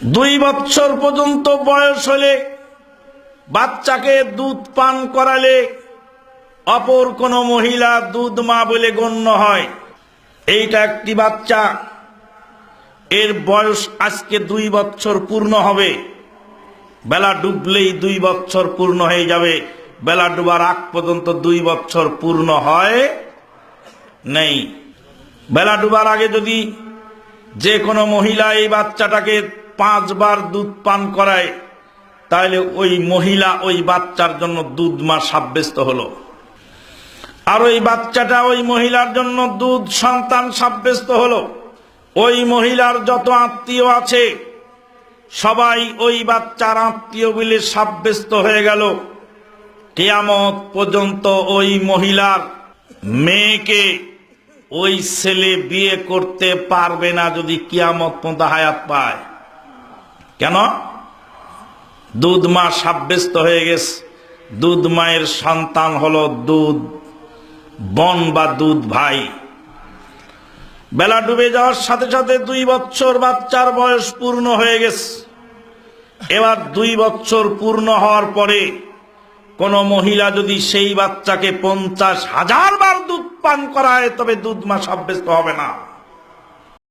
2 বছর পর্যন্ত বয়স হলে বাচ্চাকে দুধ পান করালে অপর কোন মহিলা দুধ মা বলে গণ্য হয়। এইটা একটি বাচ্চা, এর বয়স আজকে 2 বছর পূর্ণ হবে। বেলা ডুবলেই 2 বছর পূর্ণ হয়ে যাবে। বেলা ডুবার আগ পর্যন্ত 2 বছর পূর্ণ হয় নেই। বেলা ডুবার আগে যদি যে কোনো মহিলা এই বাচ্চাটাকে 5 বার দুধ পান করায়, তাহলে ওই মহিলা ওই বাচ্চার জন্য দুধ মা সাব্যস্ত হলো, আর ওই বাচ্চাটা ওই মহিলার জন্য দুধ সন্তান সাব্যস্ত হলো। ওই মহিলার যত আত্মীয় আছে সবাই ওই বাচ্চার আত্মীয় বলে সাব্যস্ত হয়ে গেল। কিয়ামত পর্যন্ত ওই মহিলার মেয়েকে ওই ছেলে বিয়ে করতে পারবে না যদি কিয়ামত পর্যন্ত হায়াত পায়। কেন? দুধ মা সাব্যস্ত হয়ে গেছে। দুধ মায়ের সন্তান হলো দুধ বোন বা দুধ ভাই। বেলা ডুবে যাওয়ার সাথে সাথে 2 বছর বাচ্চার বয়স পূর্ণ হয়ে গেছে। এবার 2 বছর পূর্ণ হওয়ার পরে কোন মহিলা যদি সেই বাচ্চাকে 50,000 বার দুধ পান করায়, তবে দুধ মা সাব্যস্ত হবে না।